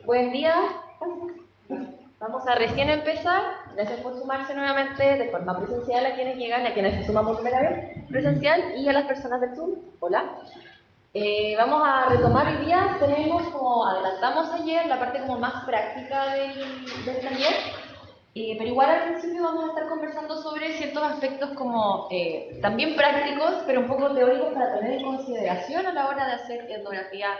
Buen día. Vamos a recién empezar. Gracias por sumarse nuevamente de forma presencial a quienes llegan, a quienes se suman por primera vez presencial y a las personas del Zoom. Hola. Vamos a retomar hoy día. Tenemos, como adelantamos ayer, la parte como más práctica del taller. Pero igual al principio vamos a estar conversando sobre ciertos aspectos como también prácticos, pero un poco teóricos para tener en consideración a la hora de hacer etnografía,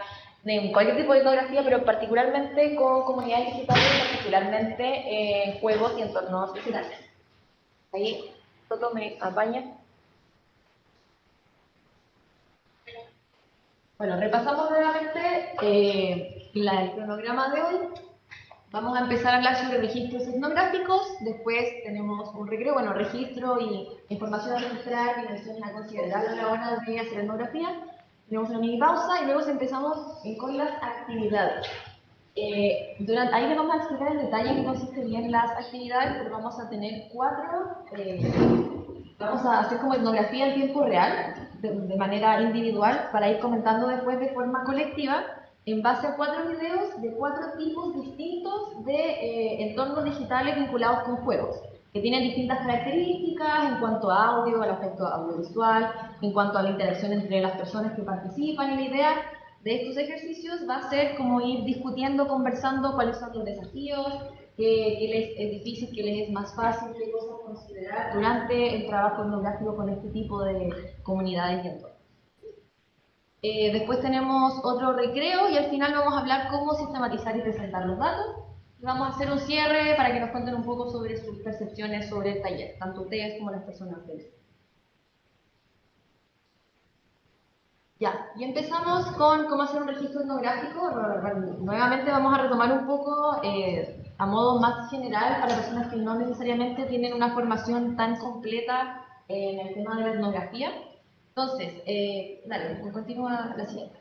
de cualquier tipo de etnografía, pero particularmente con comunidades digitales, particularmente en juegos y entornos digitales. Ahí Toto me apaña. Bueno, repasamos nuevamente el cronograma de hoy. Vamos a empezar a hablar sobre registros etnográficos, después tenemos un recreo, bueno, registro y información a registrar, dimensiones a considerar a la hora de hacer etnografía. Tenemos una mini pausa y luego empezamos con las actividades. Ahí les vamos a explicar en detalle qué consistirían las actividades, pero vamos a tener vamos a hacer como etnografía en tiempo real, de manera individual, para ir comentando después de forma colectiva, en base a 4 videos de 4 tipos distintos de entornos digitales vinculados con juegos, que tienen distintas características en cuanto a audio, al aspecto audiovisual, en cuanto a la interacción entre las personas que participan, y la idea de estos ejercicios va a ser como ir discutiendo, conversando cuáles son los desafíos, qué les es difícil, qué les es más fácil, qué cosas considerar durante el trabajo etnográfico con este tipo de comunidades y entornos. Después tenemos otro recreo y al final vamos a hablar cómo sistematizar y presentar los datos. Y vamos a hacer un cierre para que nos cuenten un poco sobre sus percepciones sobre el taller, tanto ustedes como las personas del grupo. Ya, y empezamos con cómo hacer un registro etnográfico. Nuevamente vamos a retomar un poco a modo más general para personas que no necesariamente tienen una formación tan completa en el tema de la etnografía. Entonces, dale, continúa la siguiente.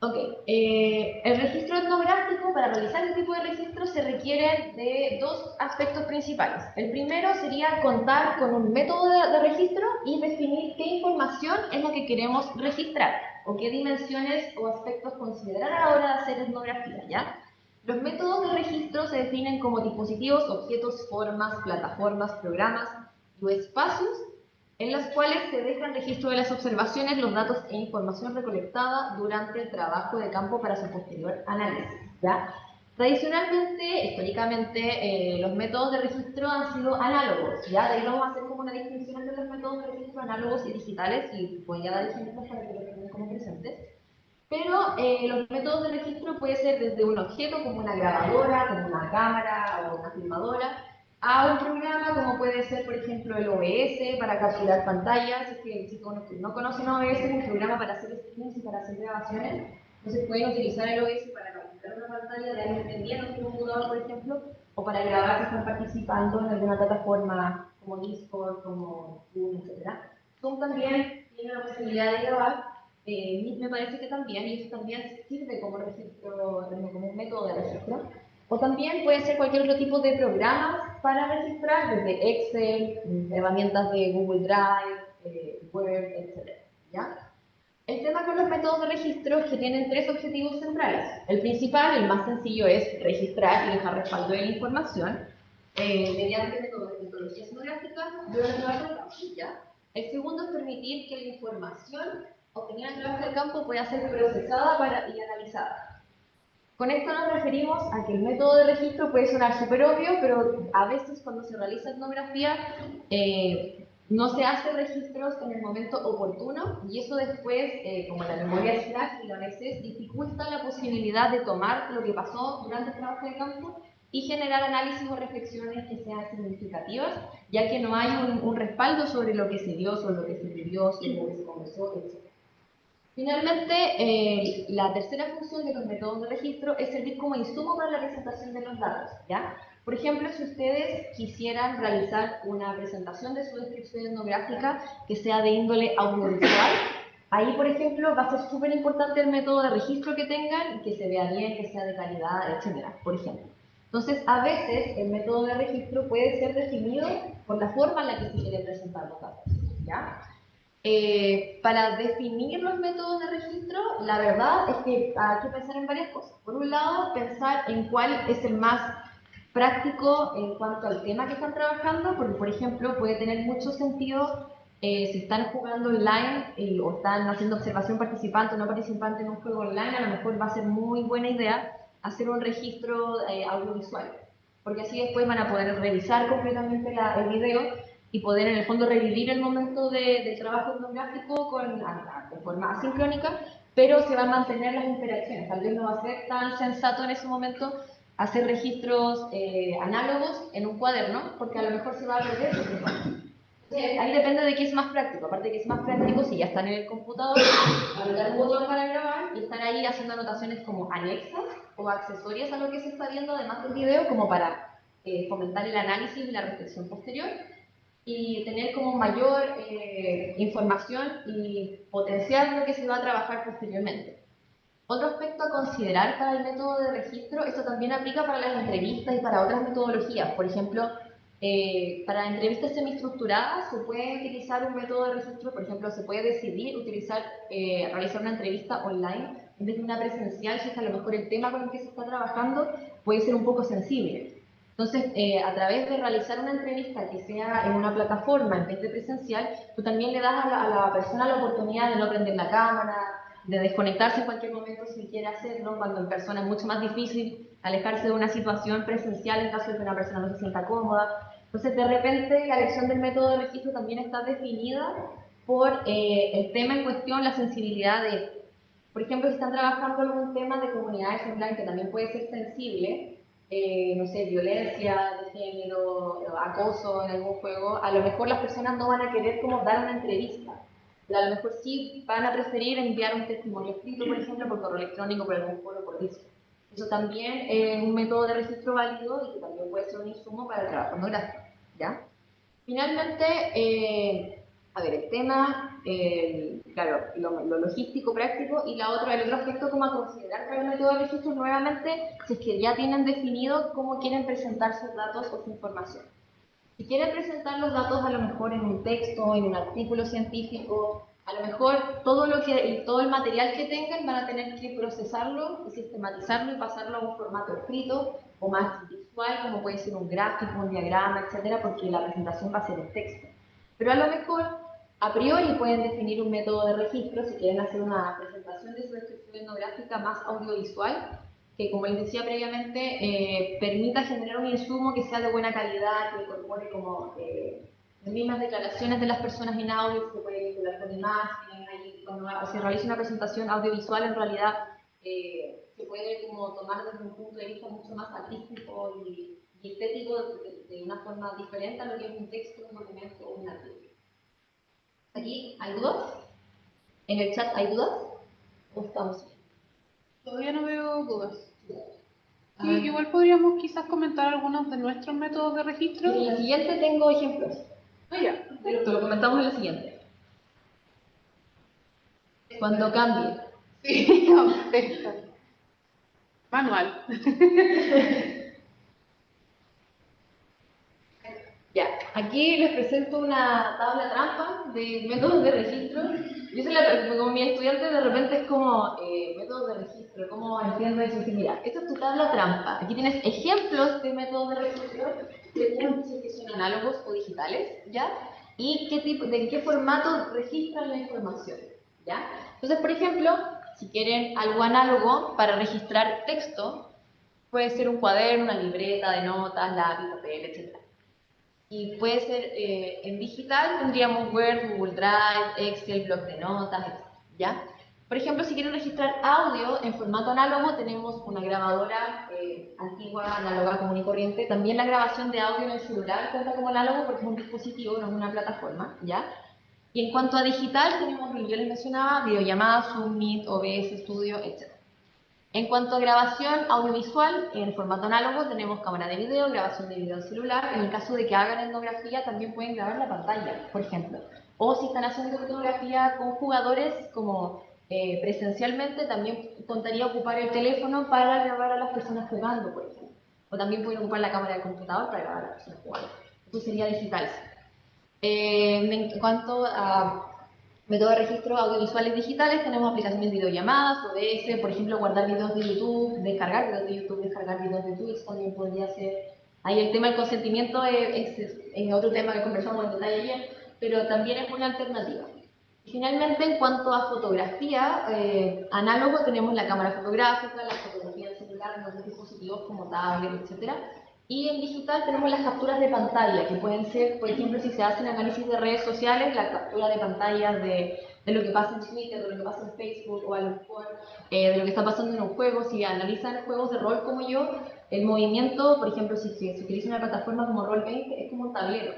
Ok, el registro etnográfico, para realizar este tipo de registro se requieren de 2 aspectos principales. El primero sería contar con un método de registro y definir qué información es la que queremos registrar, o qué dimensiones o aspectos considerar a la hora de hacer etnografía, ¿ya? Los métodos de registro se definen como dispositivos, objetos, formas, plataformas, programas o espacios en las cuales se dejan registro de las observaciones, los datos e información recolectada durante el trabajo de campo para su posterior análisis, ¿ya? Tradicionalmente, históricamente, los métodos de registro han sido análogos, ¿ya? De ahí vamos a hacer como una distinción entre los métodos de registro análogos y digitales, y voy a dar ejemplos para que lo tengan como presentes. Pero los métodos de registro puede ser desde un objeto como una grabadora, como una cámara o una filmadora, a un programa como puede ser, por ejemplo, el OBS para capturar pantallas. Si no conocen OBS, es un programa para hacer streams y para hacer grabaciones. Entonces pueden utilizar el OBS para capturar una pantalla de alguien entendiendo su computador, por ejemplo, o para grabar si están participando en alguna plataforma como Discord, como Zoom, etc. Zoom también tiene la posibilidad de grabar. Me parece que también, y eso también sirve como registro, como un método de registro. O también puede ser cualquier otro tipo de programas para registrar, desde Excel, herramientas de Google Drive, Word, etc. ¿Ya? El tema con los métodos de registro es que tienen 3 objetivos centrales. El principal, el más sencillo, es registrar y dejar respaldo de la información mediante metodologías etnográficas de una nueva ¿ya? El segundo es permitir que la información obtenida a través del campo pueda ser procesada y analizada. Con esto nos referimos a que el método de registro puede sonar súper obvio, pero a veces cuando se realiza etnografía no se hace registros en el momento oportuno, y eso después, como la memoria es frágil a veces, dificulta la posibilidad de tomar lo que pasó durante el trabajo de campo y generar análisis o reflexiones que sean significativas, ya que no hay un respaldo sobre lo que se vio, sobre lo que se vivió, sobre lo que se conversó, etc. Finalmente, la tercera función de los métodos de registro es servir como insumo para la presentación de los datos, ¿ya? Por ejemplo, si ustedes quisieran realizar una presentación de su descripción etnográfica que sea de índole audiovisual, ahí, por ejemplo, va a ser súper importante el método de registro que tengan, que se vea bien, que sea de calidad, etcétera, por ejemplo. Entonces, a veces, el método de registro puede ser definido por la forma en la que se quiere presentar los datos, ¿ya? Para definir los métodos de registro la verdad es que hay que pensar en varias cosas. Por un lado, pensar en cuál es el más práctico en cuanto al tema que están trabajando, porque por ejemplo puede tener mucho sentido si están jugando online o están haciendo observación participante o no participante en un juego online, a lo mejor va a ser muy buena idea hacer un registro audiovisual, porque así después van a poder revisar completamente el video y poder en el fondo revivir el momento del trabajo etnográfico de forma asincrónica, pero se van a mantener las interacciones. Tal vez no va a ser tan sensato en ese momento hacer registros análogos en un cuaderno, porque a lo mejor se va a perder su tiempo. Ahí depende de qué es más práctico. Aparte de que es más práctico, si ya están en el computador, apretar un botón para grabar y estar ahí haciendo anotaciones como anexas o accesorias a lo que se está viendo, además del video, como para fomentar el análisis y la reflexión posterior y tener como mayor información y potenciar lo que se va a trabajar posteriormente. Otro aspecto a considerar para el método de registro, esto también aplica para las entrevistas y para otras metodologías. Por ejemplo, para entrevistas semiestructuradas se puede utilizar un método de registro, por ejemplo, se puede decidir realizar una entrevista online en vez de una presencial, si es que a lo mejor el tema con el que se está trabajando puede ser un poco sensible. Entonces, a través de realizar una entrevista que sea en una plataforma en vez de presencial, tú también le das a la persona la oportunidad de no prender la cámara, de desconectarse en cualquier momento si quiere hacerlo, cuando en persona es mucho más difícil alejarse de una situación presencial en caso de que una persona no se sienta cómoda. Entonces, de repente, la elección del método de registro también está definida por el tema en cuestión, la sensibilidad de esto. Por ejemplo, si están trabajando algún tema de comunidades online que también puede ser sensible, no sé, violencia de género, acoso en algún juego, a lo mejor las personas no van a querer como dar una entrevista. Pero a lo mejor sí van a preferir enviar un testimonio escrito, por ejemplo, por correo electrónico, por algún foro, por disco. Eso también es un método de registro válido y que también puede ser un insumo para el trabajo etnográfico, ¿ya? Finalmente, a ver, el tema, claro, lo logístico práctico y el otro aspecto como a considerar para el método de registro nuevamente, si es que ya tienen definido cómo quieren presentar sus datos o su información. Si quieren presentar los datos a lo mejor en un texto, en un artículo científico, a lo mejor todo el material que tengan van a tener que procesarlo y sistematizarlo y pasarlo a un formato escrito o más visual, como puede ser un gráfico, un diagrama, etcétera, porque la presentación va a ser en texto. Pero a lo mejor, a priori, pueden definir un método de registro si quieren hacer una presentación de su descripción etnográfica más audiovisual, que como les decía previamente, permita generar un insumo que sea de buena calidad, que incorpore como las mismas declaraciones de las personas en audio, que se puede vincular con imágenes, ahí cuando se realiza una presentación audiovisual en realidad se puede como tomar desde un punto de vista mucho más artístico y estético de una forma diferente a lo que es un texto, un documento o un artículo. ¿Aquí hay dudas? ¿En el chat hay dudas? ¿O estamos bien? Todavía no veo dudas. Sí, igual podríamos quizás comentar algunos de nuestros métodos de registro. En la siguiente tengo ejemplos. Ya. Te lo comentamos en la siguiente. Cuando cambie. Sí, no, manual. Ya, aquí les presento una tabla trampa de métodos de registro. Como mi estudiante de repente es como, métodos de registro, ¿cómo entiendo eso? Sí, mira, esta es tu tabla trampa. Aquí tienes ejemplos de métodos de registro, según si son análogos o digitales, ¿ya? Y de qué formato registran la información, ¿ya? Entonces, por ejemplo, si quieren algo análogo para registrar texto, puede ser un cuaderno, una libreta de notas, lápiz, papel, etc. Y puede ser en digital, tendríamos Word, Google Drive, Excel, blog de notas, etc. ¿Ya? Por ejemplo, si quieren registrar audio en formato análogo, tenemos una grabadora antigua, análoga, común y corriente. También la grabación de audio en el celular cuenta como análogo porque es un dispositivo, no es una plataforma, ¿ya? Y en cuanto a digital, tenemos lo que yo les mencionaba, videollamadas, Zoom, Meet, OBS, Studio, etc. En cuanto a grabación audiovisual, en formato análogo tenemos cámara de video, grabación de video celular. En el caso de que hagan etnografía, también pueden grabar la pantalla, por ejemplo. O si están haciendo etnografía con jugadores, como presencialmente, también contaría ocupar el teléfono para grabar a las personas jugando, por ejemplo. O también pueden ocupar la cámara del computador para grabar a las personas jugando. Eso sería digital. En cuanto a Método de registro audiovisuales digitales, tenemos aplicaciones de videollamadas, OBS, por ejemplo, guardar videos de YouTube, descargar videos de YouTube, descargar videos de Twitch, también podría ser. Ahí el tema del consentimiento es otro tema que conversamos en detalle ayer, pero también es una alternativa. Y finalmente, en cuanto a fotografía, análogo tenemos la cámara fotográfica, la fotografía en celular, en otros dispositivos como tablet, etc. Y en digital tenemos las capturas de pantalla, que pueden ser, por ejemplo, si se hacen análisis de redes sociales, la captura de pantalla de lo que pasa en Twitter, de lo que pasa en Facebook, o a lo mejor de lo que está pasando en un juego. Si analizan juegos de rol como yo, el movimiento, por ejemplo, si se utiliza una plataforma como Roll20, es como un tablero.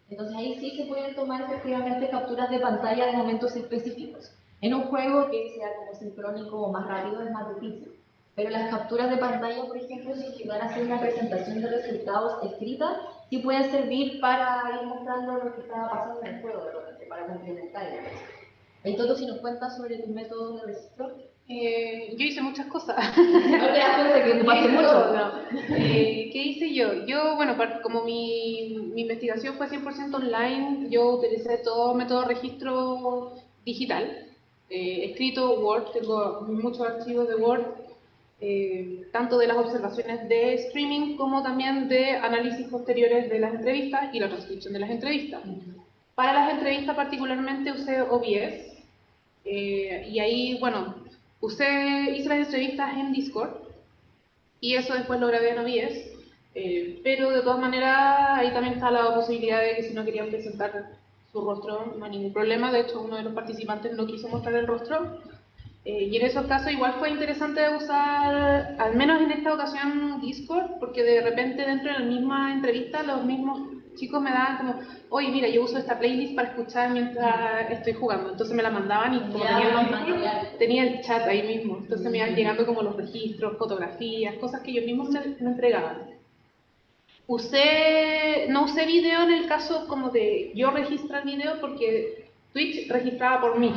Entonces ahí sí se pueden tomar efectivamente capturas de pantalla de momentos específicos. En un juego que sea como sincrónico o más rápido es más difícil. Pero las capturas de pantalla, por ejemplo, si van a hacer una presentación de resultados escrita, sí pueden servir para ir mostrando lo que está pasando en el juego, de repente, para complementar el texto. Entonces, si nos cuentas sobre tus métodos de registro. Yo hice muchas cosas. No te das cuenta que ocupaste mucho. No. ¿Qué hice yo? Yo, bueno, como mi investigación fue 100% online, yo utilicé todo método de registro digital. Escrito Word, tengo muchos archivos de Word, tanto de las observaciones de streaming como también de análisis posteriores de las entrevistas y la transcripción de las entrevistas. Para las entrevistas particularmente usé OBS, y ahí, bueno, hice las entrevistas en Discord y eso después lo grabé en OBS, pero de todas maneras ahí también está la posibilidad de que si no querían presentar su rostro no hay ningún problema. De hecho, uno de los participantes no quiso mostrar el rostro, y en esos casos igual fue interesante usar, al menos en esta ocasión, Discord, porque de repente dentro de la misma entrevista los mismos chicos me daban como, oye, mira, yo uso esta playlist para escuchar mientras estoy jugando. Entonces me la mandaban y como tenía el chat ahí mismo. Entonces me iban llegando como los registros, fotografías, cosas que ellos mismos me entregaban. No usé video en el caso como de yo registrar video porque Twitch registraba por mí,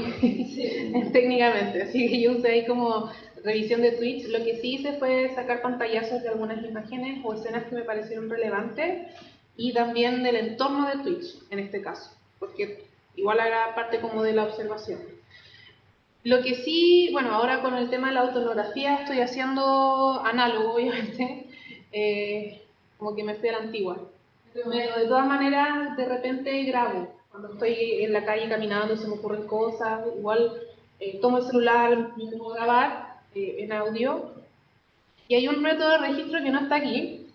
técnicamente. Así que yo usé ahí como revisión de Twitch. Lo que sí hice fue sacar pantallazos de algunas imágenes o escenas que me parecieron relevantes y también del entorno de Twitch, en este caso, porque igual era parte como de la observación. Lo que sí, bueno, ahora con el tema de la autonografía estoy haciendo análogo, obviamente, como que me fui a la antigua. Pero de todas maneras, de repente grabo. Cuando estoy en la calle caminando, se me ocurren cosas, igual tomo el celular, me pongo a grabar en audio. Y hay un método de registro que no está aquí,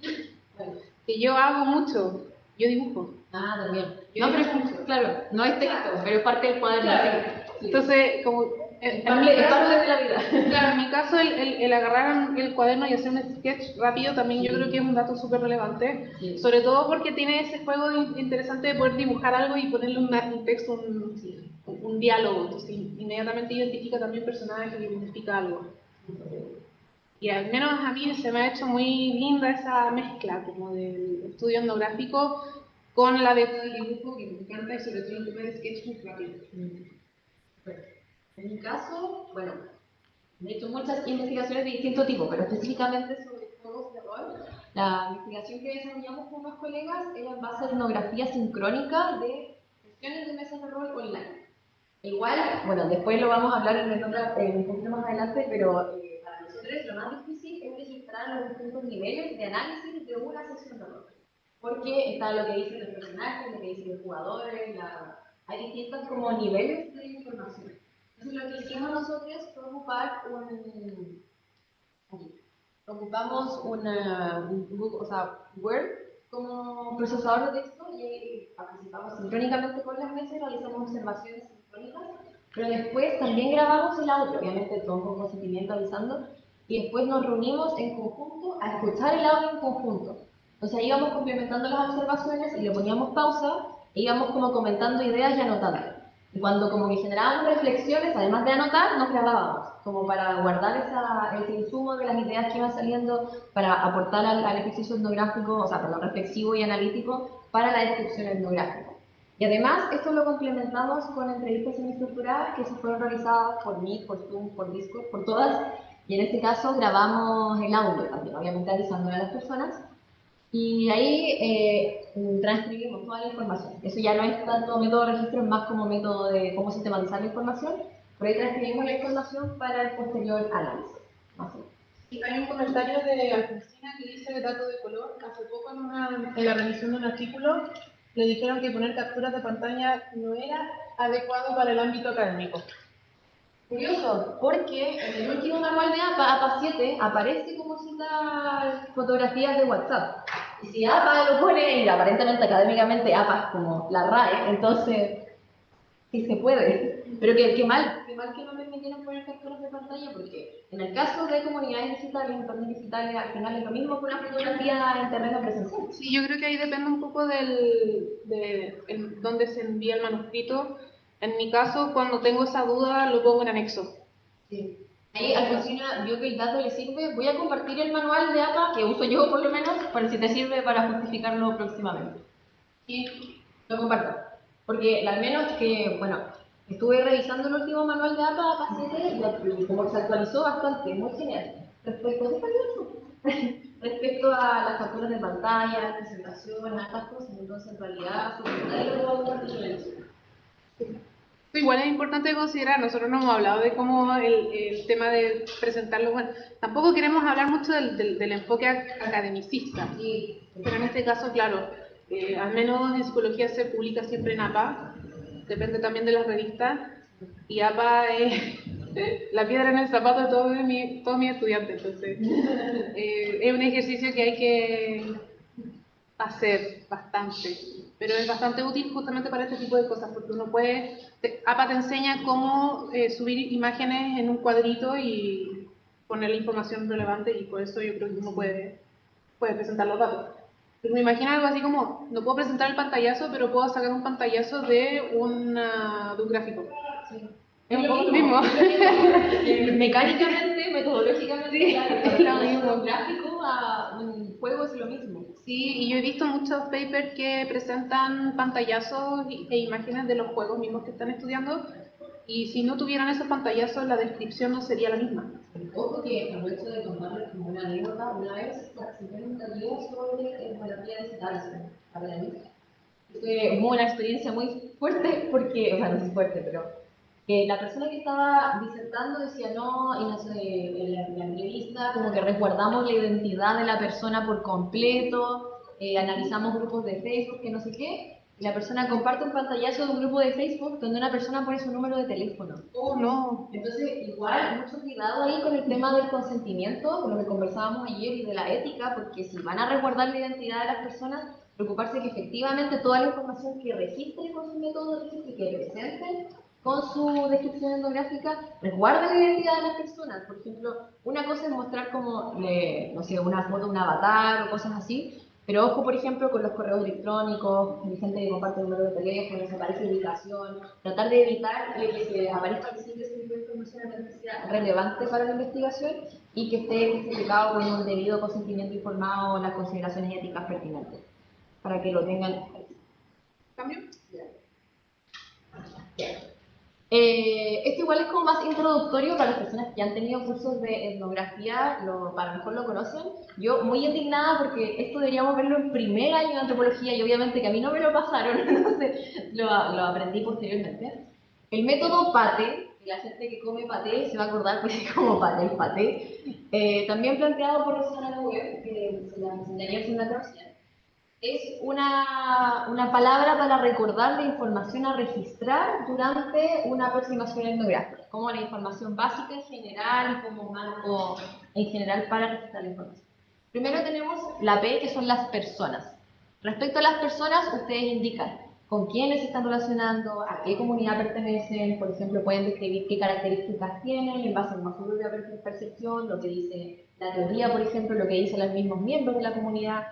que yo hago mucho, yo dibujo. Ah, también. No, pero claro, no es texto, pero es parte del cuaderno. Claro. Sí. Entonces, como es parte de la vida. Claro, en mi caso, el agarrar el cuaderno y hacer un sketch rápido también yo creo que es un dato súper relevante, sobre todo porque tiene ese juego interesante de poder dibujar algo y ponerle un texto, un diálogo, entonces inmediatamente identifica también personajes y identifica algo. Y al menos a mí se me ha hecho muy linda esa mezcla como del estudio etnográfico con la beta del dibujo, que me encanta, y sobre todo el tema de sketch muy rápido. En mi caso, bueno, he hecho muchas investigaciones de distinto tipo, pero específicamente sobre juegos de rol. La investigación que desarrollamos con unos colegas era en base a etnografía sincrónica de sesiones de mesas de rol online. Igual, bueno, después lo vamos a hablar un poquito más adelante, pero para nosotros lo más difícil es registrar los distintos niveles de análisis de una sesión de rol. Porque está lo que dicen los personajes, lo que dicen los jugadores, hay distintos como niveles de información. Entonces lo que hicimos nosotros fue ocupamos Word como procesador de texto y participamos sincrónicamente con las mesas y realizamos observaciones sincrónicas, pero después también grabamos el audio, obviamente todo con consentimiento avisando, y después nos reunimos en conjunto a escuchar el audio en conjunto. Entonces ahí íbamos complementando las observaciones y le poníamos pausa e íbamos como comentando ideas y anotando. Y cuando como que generábamos reflexiones, además de anotar, nos grabábamos, como para guardar ese insumo de las ideas que iban saliendo, para aportar al ejercicio etnográfico, o sea, perdón, reflexivo y analítico, para la descripción etnográfica. Y además, esto lo complementamos con entrevistas semiestructuradas que se fueron realizadas por mí, por Zoom, por Discord, por todas, y en este caso grabamos el audio también, obviamente avisándole a las personas. Y ahí transcribimos toda la información. Eso ya no es tanto método de registro, es más como método de cómo sistematizar la información. Por ahí transcribimos la información para el posterior análisis. Así. Y hay un comentario de Alfonsina que dice dato de color. Hace poco en la revisión de un artículo le dijeron que poner capturas de pantalla no era adecuado para el ámbito académico. Curioso, porque en el último manual de APA, APA 7, aparece como cita fotografías de WhatsApp. Y si APA lo pone, y aparentemente académicamente APA es como la RAE, entonces sí se puede. Pero qué mal que no me metieron poner capturas de pantalla, porque en el caso de comunidades digitales, entornos digitales, al final es lo mismo que una fotografía en terreno presencial. Sí, yo creo que ahí depende un poco dónde se envía el manuscrito. En mi caso, cuando tengo esa duda, lo pongo en anexo. Sí. Ahí Alfonsina vio que el dato le sirve. Voy a compartir el manual de APA, que uso yo por lo menos, para si te sirve para justificarlo próximamente. Y lo comparto. Porque al menos que, bueno, estuve revisando el último manual de APA, APA 7, y como se actualizó bastante, muy genial. Respecto a las capturas de pantalla, las presentaciones, estas cosas, entonces en realidad su comentario lo voy a compartir. Igual es importante considerar, nosotros no hemos hablado de cómo el tema de presentarlo, bueno, tampoco queremos hablar mucho del enfoque academicista, pero en este caso, claro, al menos en psicología se publica siempre en APA, depende también de las revistas, y APA es la piedra en el zapato de todos mis estudiantes, entonces es un ejercicio que hay que hacer bastante, pero es bastante útil justamente para este tipo de cosas, porque uno puede, APA te enseña cómo subir imágenes en un cuadrito y poner la información relevante, y por eso yo creo que uno puede presentar los datos. Pero me imagino algo así como, no puedo presentar el pantallazo, pero puedo sacar un pantallazo de un gráfico. Sí. Es un poco lo mismo. Mecánicamente, metodológicamente, Sí, es lo mismo. Un gráfico a un juego es lo mismo. Sí, y yo he visto muchos papers que presentan pantallazos e imágenes de los juegos mismos que están estudiando, y si no tuvieran esos pantallazos, la descripción no sería la misma. Ojo que aprovecho de contarles como una anécdota. Una vez participé en un taller sobre etnografía digital académica. Fue una experiencia muy fuerte porque, o sea, no es fuerte, pero la persona que estaba disertando decía no, y no sé, en la entrevista como que resguardamos la identidad de la persona por completo, analizamos grupos de Facebook, que no sé qué, y la persona comparte un pantallazo de un grupo de Facebook donde una persona pone su número de teléfono. Oh, no. Entonces, igual, mucho cuidado ahí con el tema del consentimiento, con lo que conversábamos ayer, y de la ética, porque si van a resguardar la identidad de las personas, preocuparse que efectivamente toda la información que registren con su método de registro y que presenten con su descripción etnográfica resguarden la identidad de las personas. Por ejemplo, una cosa es mostrar como, no sé, una foto de un avatar o cosas así, pero ojo, por ejemplo, con los correos electrónicos, hay gente que comparte el número de teléfono, se aparece ubicación, tratar de evitar que se aparezca el sitio de información que sea relevante para la investigación y que esté justificado con un debido consentimiento informado o las consideraciones éticas pertinentes, para que lo tengan. ¿Cambio? Esto igual es como más introductorio para las personas que ya han tenido cursos de etnografía, para lo mejor lo conocen. Yo muy indignada porque esto deberíamos verlo en primer año de antropología y obviamente que a mí no me lo pasaron, entonces lo aprendí posteriormente. El método PATE, la gente que come paté se va a acordar porque es como paté y paté, también planteado por Rosana Web, que se la enseñé ayer en la traducción. Es una palabra para recordar la información a registrar durante una aproximación etnográfica, como la información básica en general, como marco en general para registrar la información. Primero tenemos la P, que son las personas. Respecto a las personas, ustedes indican con quiénes se están relacionando, a qué comunidad pertenecen, por ejemplo, pueden describir qué características tienen en base a una propia percepción, lo que dice la teoría, por ejemplo, lo que dicen los mismos miembros de la comunidad,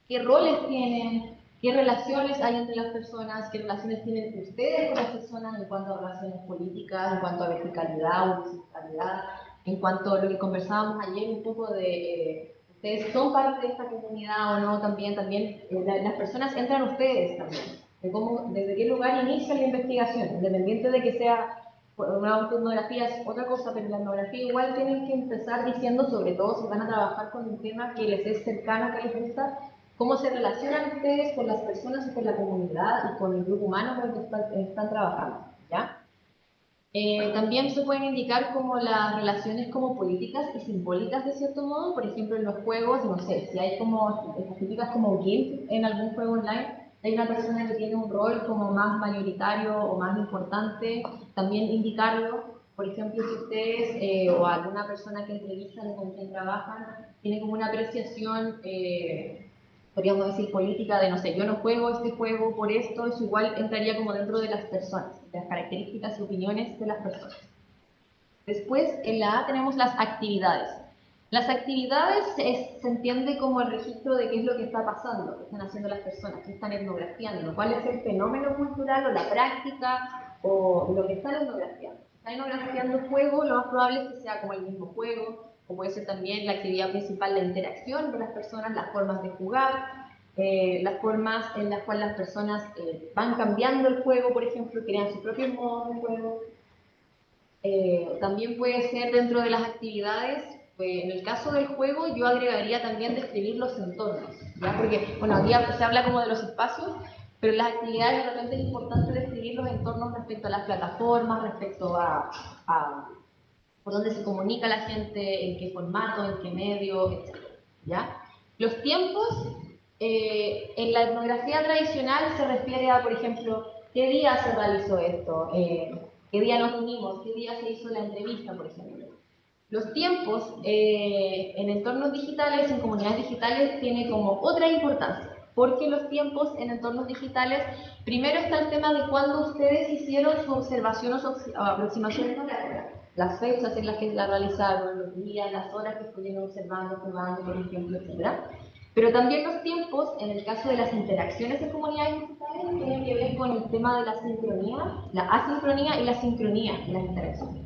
qué roles tienen, qué relaciones hay entre las personas, qué relaciones tienen ustedes con las personas en cuanto a relaciones políticas, en cuanto a verticalidad o horizontalidad, en cuanto a lo que conversábamos ayer un poco de ustedes son parte de esta comunidad o no, también las personas entran ustedes también, desde qué lugar inicia la investigación, independiente de que sea una etnografía es otra cosa, pero la etnografía igual tienen que empezar diciendo, sobre todo si van a trabajar con un tema que les es cercano, que les gusta, cómo se relacionan ustedes con las personas y con la comunidad y con el grupo humano con el que están trabajando, ¿ya? También se pueden indicar como las relaciones como políticas y simbólicas de cierto modo, por ejemplo en los juegos, no sé, si hay como estas típicas como guild en algún juego online, hay una persona que tiene un rol como más mayoritario o más importante, también indicarlo. Por ejemplo, si ustedes o alguna persona que entrevistan con quien trabajan tiene como una apreciación podríamos decir política de, no sé, yo no juego este juego por esto, eso igual entraría como dentro de las personas, de las características y opiniones de las personas. Después, en la A tenemos las actividades. Las actividades se entiende como el registro de qué es lo que está pasando, qué están haciendo las personas, qué están etnografiando, cuál es el fenómeno cultural o la práctica o lo que están etnografiando. Si están etnografiando el juego, lo más probable es que sea como el mismo juego, o puede ser también la actividad principal, la interacción de las personas, las formas de jugar, las formas en las cuales las personas van cambiando el juego, por ejemplo, crean su propio modo de juego. También puede ser dentro de las actividades, en el caso del juego yo agregaría también describir los entornos, ¿ya? Porque, bueno, aquí se habla como de los espacios, pero en las actividades de repente es importante describir los entornos respecto a las plataformas, respecto a por dónde se comunica la gente, en qué formato, en qué medio, etc. ¿Ya? Los tiempos, en la etnografía tradicional se refiere a, por ejemplo, qué día se realizó esto, qué día nos unimos, qué día se hizo la entrevista, por ejemplo. Los tiempos en entornos digitales, en comunidades digitales, tiene como otra importancia, porque los tiempos en entornos digitales, primero está el tema de cuándo ustedes hicieron su observación o su aproximación etnográfica, las fechas en las que la realizaron, los días, las horas que estuvieron observando, jugando, por ejemplo, etc. Pero también los tiempos, en el caso de las interacciones en comunidades digitales, tienen que ver con el tema de la sincronía, la asincronía y la sincronía en las interacciones.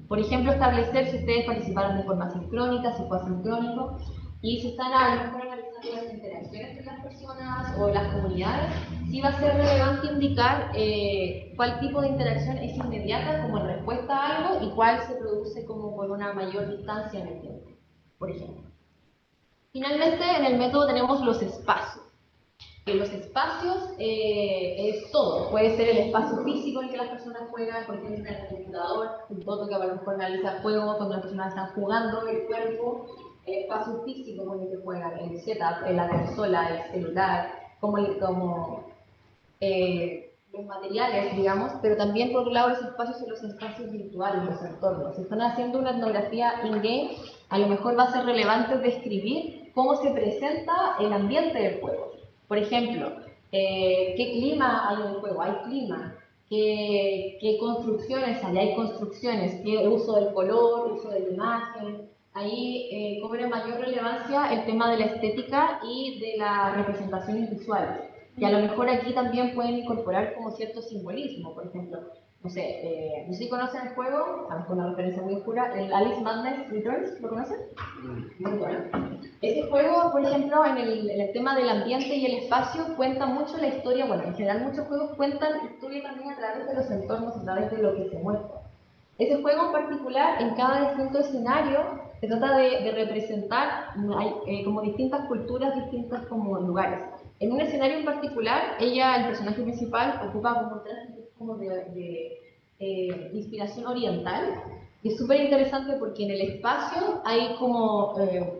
Por ejemplo, establecer si ustedes participaron de forma sincrónica, si fue asincrónico, y si están a lo mejor analizando las interacciones entre las personas o las comunidades, sí va a ser relevante indicar cuál tipo de interacción es inmediata como en respuesta a algo y cuál se produce como con una mayor distancia en el tiempo, por ejemplo. Finalmente, en el método tenemos los espacios. Que los espacios es todo, puede ser el espacio físico en el que las personas juegan, por ejemplo en el computador, un foto que a lo mejor realiza el juego cuando las personas están jugando, el cuerpo, el espacio físico con el que juegan, el setup, la consola, el celular, como los materiales, digamos, pero también por otro lado los espacios son los espacios virtuales, los entornos. Si están haciendo una etnografía in-game, a lo mejor va a ser relevante describir cómo se presenta el ambiente del juego. Por ejemplo, ¿qué clima hay en el juego? ¿Hay clima? ¿Qué construcciones hay? ¿Hay construcciones? ¿Qué uso del color, uso de la imagen? Ahí cobra mayor relevancia el tema de la estética y de las representaciones visuales. Y a lo mejor aquí también pueden incorporar como cierto simbolismo, por ejemplo, no sé, no sé si conocen el juego, a lo mejor una referencia muy oscura, el Alice Madness Returns, ¿lo conocen? Muy bueno. Ese juego, por ejemplo, en el tema del ambiente y el espacio, cuenta mucho la historia, bueno, en general muchos juegos cuentan historia también a través de los entornos, a través de lo que se muestra. Ese juego en particular, en cada distinto escenario, se trata de representar hay, como distintas culturas, distintos como lugares. En un escenario en particular, ella, el personaje principal, ocupa como un traje como de inspiración oriental. Y es súper interesante porque en el espacio hay como,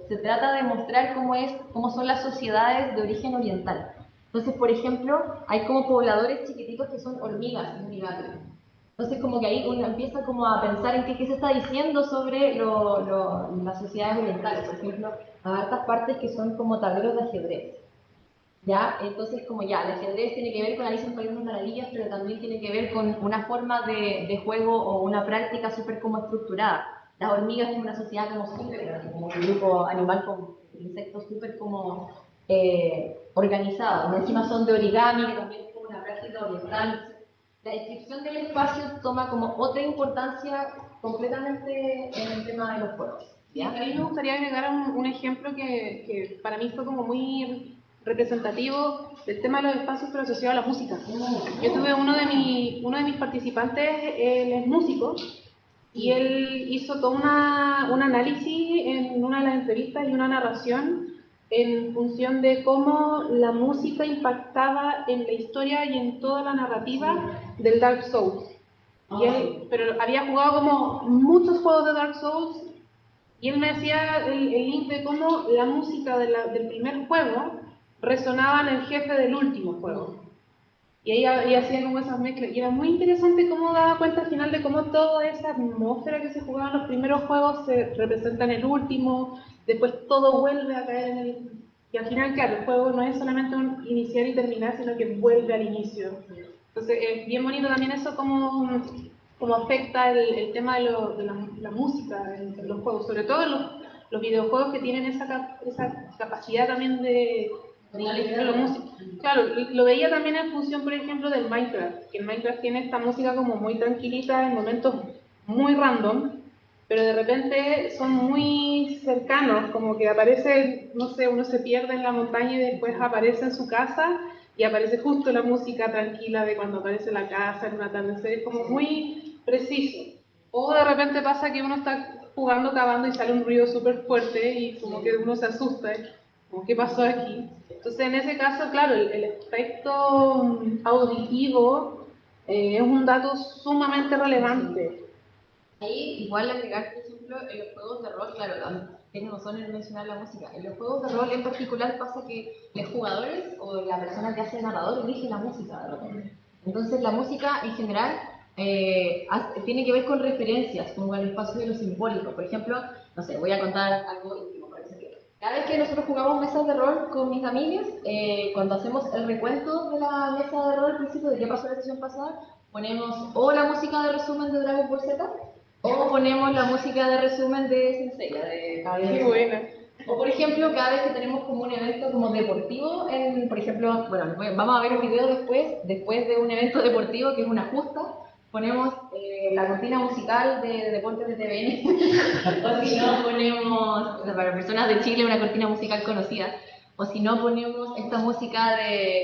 se trata de mostrar cómo son las sociedades de origen oriental. Entonces, por ejemplo, hay como pobladores chiquititos que son hormigas en Uganda. Entonces, como que ahí uno empieza como a pensar en qué se está diciendo sobre las sociedades orientales. Por ejemplo, hay hartas partes que son como tableros de ajedrez. ¿Ya? Entonces, como ya, el ajedrez tiene que ver con Alicia en el País de las Maravillas, pero también tiene que ver con una forma de juego o una práctica súper como estructurada. Las hormigas son una sociedad como súper grande, como un grupo animal con insectos súper como organizados. Encima son de origami, que también es como una práctica oriental. La descripción del espacio toma como otra importancia completamente en el tema de los juegos. ¿Ya? Sí, a mí me gustaría agregar un ejemplo que para mí fue como muy representativo del tema de los espacios pero asociado a la música. Yo tuve uno de mis participantes, él es músico y él hizo todo un análisis en una de las entrevistas y una narración en función de cómo la música impactaba en la historia y en toda la narrativa del Dark Souls. Y él, pero había jugado como muchos juegos de Dark Souls y él me hacía el link de cómo la música del primer juego resonaba en el jefe del último juego. Y ahí hacía como esas mezclas. Y era muy interesante cómo daba cuenta al final de cómo toda esa atmósfera que se jugaba en los primeros juegos se representa en el último, después todo vuelve a caer en el... Y al final, claro, el juego no es solamente un iniciar y terminar, sino que vuelve al inicio. Entonces, es bien bonito también eso cómo afecta el tema de la música en los juegos, sobre todo en los videojuegos que tienen esa capacidad también de integrar la música. Claro, lo veía también en función, por ejemplo, del Minecraft, que el Minecraft tiene esta música como muy tranquilita en momentos muy random, pero de repente son muy cercanos, como que aparece, no sé, uno se pierde en la montaña y después aparece en su casa y aparece justo la música tranquila de cuando aparece la casa en un atardecer, es como muy preciso. O de repente pasa que uno está jugando, cavando y sale un ruido súper fuerte y como que uno se asusta, como ¿qué pasó aquí? Entonces en ese caso, claro, el aspecto auditivo es un dato sumamente relevante. Ahí igual agregar, por ejemplo, en los juegos de rol, claro, tiene razón en mencionar la música. En los juegos de rol en particular pasa que los jugadores o la persona que hace el narrador elige la música de repente. Entonces la música en general tiene que ver con referencias, como el espacio de lo simbólico. Por ejemplo, no sé, voy a contar algo íntimo para que se entienda. Cada vez que nosotros jugamos mesas de rol con mis amigas, cuando hacemos el recuento de la mesa de rol al principio de qué pasó la sesión pasada, ponemos o la música de resumen de Dragon Ball Z, o ponemos la música de resumen de Sensei, la de Caballero. Qué buena. O por ejemplo, cada vez que tenemos como un evento como deportivo, por ejemplo, bueno, vamos a ver un video después de un evento deportivo que es una justa, ponemos la cortina musical de Deportes de TVN, o si no ponemos, para personas de Chile, una cortina musical conocida, o si no ponemos esta música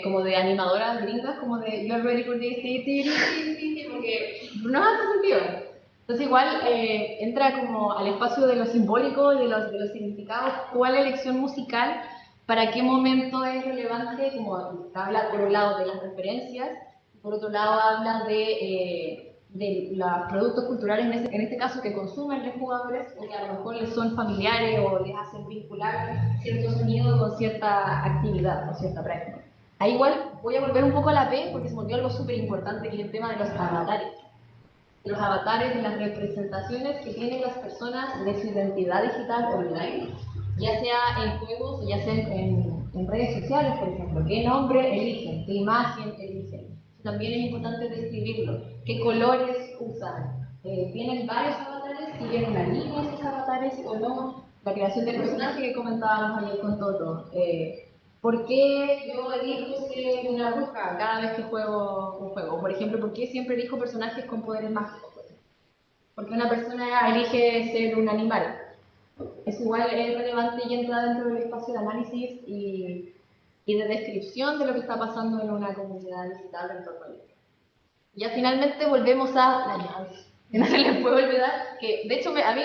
como de animadoras gringas, como de You're Ready for This, porque no hace sentido. Entonces igual entra como al espacio de lo simbólico, de los significados, cuál elección musical, para qué momento es relevante, como habla por un lado de las referencias, por otro lado habla de los productos culturales, en este caso que consumen los jugadores, o que a lo mejor les son familiares o les hacen vincular cierto sonido con cierta actividad o cierta práctica. Ahí igual voy a volver un poco a la P porque se me olvidó algo súper importante que es el tema de los avatares. Los avatares y las representaciones que tienen las personas de su identidad digital online, ya sea en juegos o ya sea en redes sociales, por ejemplo. ¿Qué nombre eligen? ¿Qué imagen eligen? También es importante describirlo. ¿Qué colores usan? ¿Tienen varios avatares? ¿Siguen una línea esos avatares o no? La creación de personaje que comentábamos ayer con Toto. ¿Por qué yo elijo ser una bruja cada vez que juego un juego? Por ejemplo, ¿por qué siempre elijo personajes con poderes mágicos? ¿Por qué una persona elige ser un animal? Es igual, es relevante y entra dentro del espacio de análisis y de descripción de lo que está pasando en una comunidad digital en torno a esto. Ya finalmente volvemos a la llave. No se les puede olvidar que, de hecho, a mí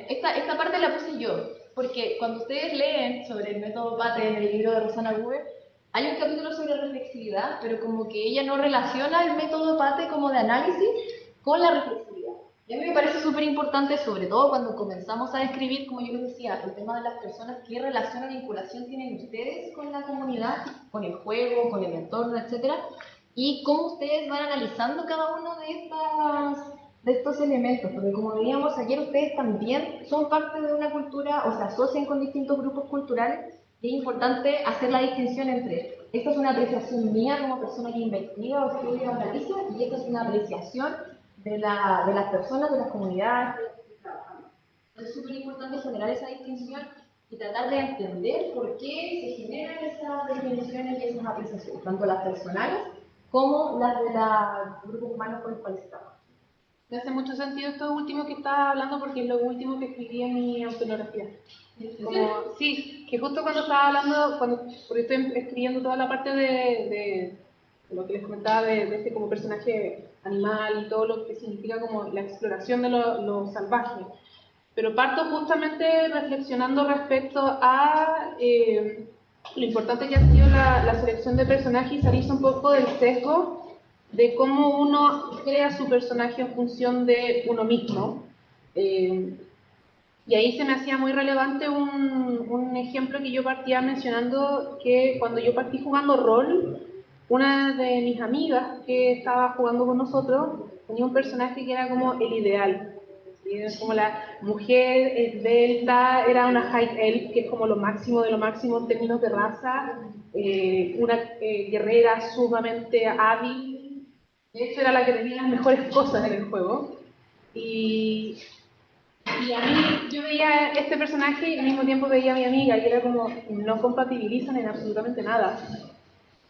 esta parte la puse yo, porque cuando ustedes leen sobre el método Pate en el libro de Rosana Huber, hay un capítulo sobre reflexividad, pero como que ella no relaciona el método Pate como de análisis con la reflexividad. Y a mí me parece súper importante, sobre todo cuando comenzamos a describir, como yo les decía, el tema de las personas, qué relación o vinculación tienen ustedes con la comunidad, con el juego, con el entorno, etcétera, y cómo ustedes van analizando cada uno de estos elementos, porque como veíamos ayer, ustedes también son parte de una cultura o se asocian con distintos grupos culturales, y es importante hacer la distinción entre esta es una apreciación mía como persona que investiga o estudia o analiza, y esta es una apreciación de las personas, de las comunidades. Es súper importante generar esa distinción y tratar de entender por qué se generan esas definiciones y esas apreciaciones, tanto las personales como las de los grupos humanos con los cuales estamos. Me hace mucho sentido esto último que estás hablando porque es lo último que escribí en mi autobiografía. Sí, que justo cuando estaba hablando, porque estoy escribiendo toda la parte de lo que les comentaba de este como personaje animal y todo lo que significa como la exploración de lo salvaje. pero parto justamente reflexionando respecto a lo importante que ha sido la selección de personajes y salirse un poco del sesgo de cómo uno crea su personaje en función de uno mismo. Y ahí se me hacía muy relevante un ejemplo que yo partía mencionando, que cuando yo partí jugando rol, una de mis amigas que estaba jugando con nosotros tenía un personaje que era como el ideal. ¿Sí? Era como la mujer esbelta, era una high elf, que es como lo máximo de lo máximo en términos de raza, una guerrera sumamente hábil. De hecho, era la que tenía las mejores cosas en el juego. Y a mí, yo veía este personaje y al mismo tiempo veía a mi amiga y era como, no compatibilizan en absolutamente nada.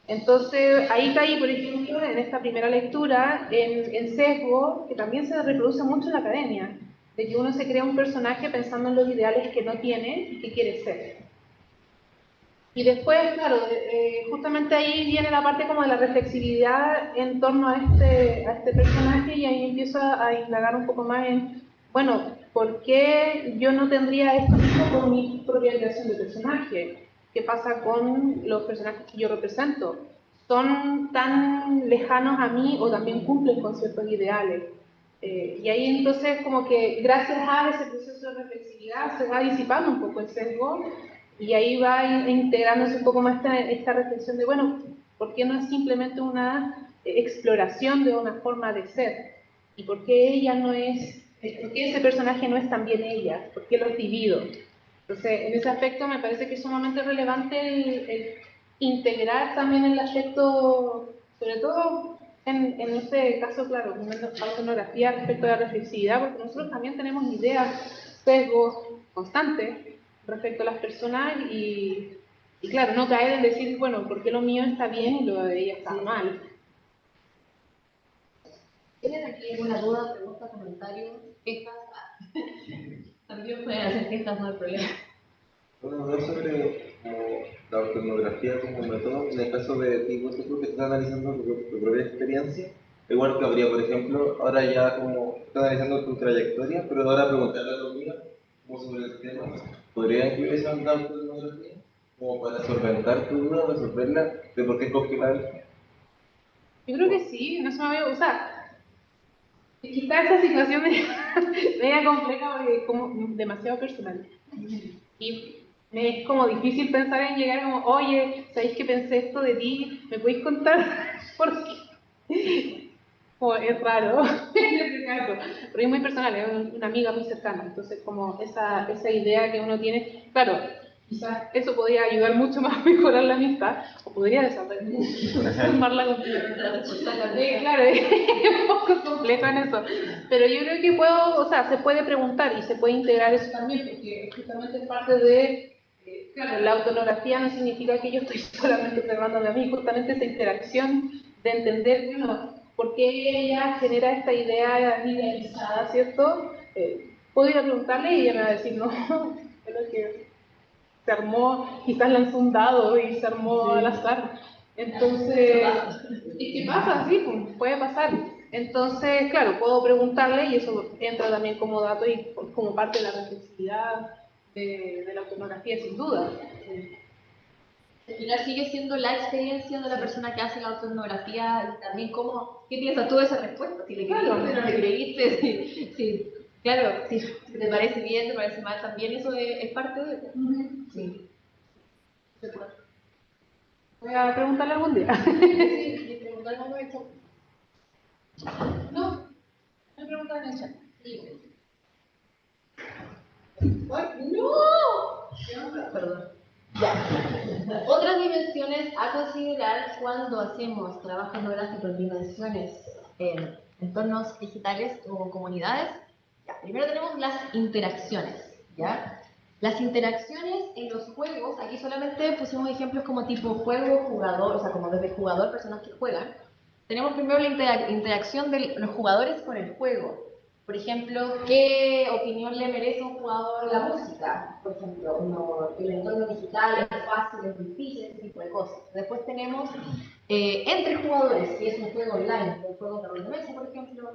Entonces, ahí caí, por ejemplo, en esta primera lectura, en sesgo, que también se reproduce mucho en la academia, de que uno se crea un personaje pensando en los ideales que no tiene y que quiere ser. Y después, claro, justamente ahí viene la parte como de la reflexividad en torno a este personaje y ahí empiezo a indagar un poco más en, bueno, ¿por qué yo no tendría esto mismo con mi propia creación de personaje? ¿Qué pasa con los personajes que yo represento? ¿Son tan lejanos a mí o también cumplen con ciertos ideales? Y ahí entonces como que gracias a ese proceso de reflexividad se va disipando un poco el sesgo y ahí va integrándose un poco más esta reflexión de, bueno, ¿por qué no es simplemente una exploración de una forma de ser? ¿Y por qué ella no es, por qué ese personaje no es también ella? ¿Por qué lo divido? Entonces, en ese aspecto me parece que es sumamente relevante el integrar también el aspecto, sobre todo en este caso, claro, en la autonografía respecto a la reflexividad, porque nosotros también tenemos ideas, sesgos constantes respecto a las personas y claro, no caer en decir, bueno, ¿por qué lo mío está bien y lo de ella está mal? ¿Tienen aquí alguna duda, pregunta, comentario, quejas? También pueden hacer quejas, no hay problema. Bueno, hablar sobre la ortografía como método, en el caso de ti, vos creo que estás analizando tu propia experiencia, igual que habría, por ejemplo, ahora ya como estás analizando tu trayectoria, pero ahora preguntarle a tu amiga como sobre el tema, ¿podría incluir esa ortografía como para solventar tu duda, resolverla de por qué escogí la alfa? Yo creo que sí, no se me había, o sea, quizá esa situación es media compleja porque es como demasiado personal. Y me es como difícil pensar en llegar como, oye, ¿sabéis que pensé esto de ti? ¿Me podéis contar por qué? Como es raro en ese caso, pero es muy personal, es una amiga muy cercana, entonces como esa idea que uno tiene, claro, quizás eso podría ayudar mucho más a mejorar la amistad, o podría desarmarla completamente. Claro, es un poco complejo en eso, pero yo creo que o sea, se puede preguntar y se puede integrar eso también, porque justamente es parte de, claro, la autonografía no significa que yo estoy solamente observándome a mí, justamente esa interacción de entender, bueno, por qué ella genera esta idea idealizada, ¿cierto? Puedo ir a preguntarle y ella me va a decir, no, es lo que se armó, quizás lanzó un dado y se armó al azar. Entonces, ¿y qué pasa? Sí, pues, puede pasar. Entonces, claro, puedo preguntarle y eso entra también como dato y como parte de la reflexividad de la autonografía, sin duda. Al final sigue siendo la experiencia de la persona que hace la autoetnografía y también cómo, ¿qué piensas tú de esa respuesta? Si le creíste, no le creíste, si, claro, si te parece bien, te parece mal, también eso es parte de... Sí. Voy a preguntarle algún día. Sí, preguntar cómo es esto. No, me preguntan en el chat. ¡No! Perdón. Ya. Otras dimensiones a considerar cuando hacemos trabajo etnográfico en dimensiones en entornos digitales o comunidades. Ya, primero tenemos las interacciones. ¿Ya? Las interacciones en los juegos, aquí solamente pusimos ejemplos como tipo juego, jugador, o sea, como desde jugador, personas que juegan. Tenemos primero la interacción de los jugadores con el juego. Por ejemplo, ¿qué opinión le merece a un jugador la música? Por ejemplo, el entorno digital es fácil, es difícil, ese tipo de cosas. Después tenemos entre jugadores, si es un juego online, un juego de rol de mesa, por ejemplo,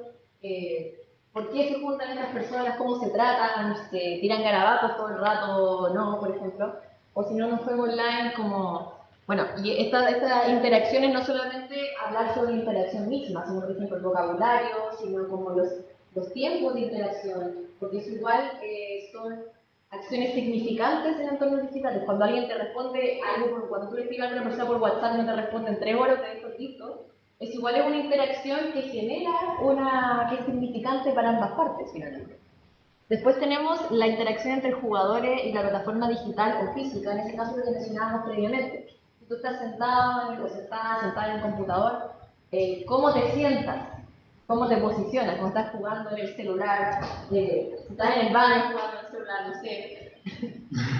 ¿Por qué se juntan estas personas? ¿Cómo se tratan? ¿Se tiran garabatos todo el rato? No, por ejemplo. O si no, en un juego online como... Bueno, y estas interacciones no solamente hablar sobre la interacción misma, sino por ejemplo el vocabulario, sino como los tiempos de interacción, porque eso igual son acciones significantes en entornos digitales. Cuando alguien te responde algo, cuando tú le escribes a una persona por WhatsApp y no te responde en 3 horas, te dejo listo, es igual es una interacción que genera que es significante para ambas partes, finalmente. Después tenemos la interacción entre jugadores y la plataforma digital o física, en ese caso lo que mencionábamos previamente. Si tú estás sentado o sentada en el computador, ¿cómo te sientas? ¿Cómo te posicionas? Cuando estás jugando en el celular, si estás en el baño jugando en el celular, no sé.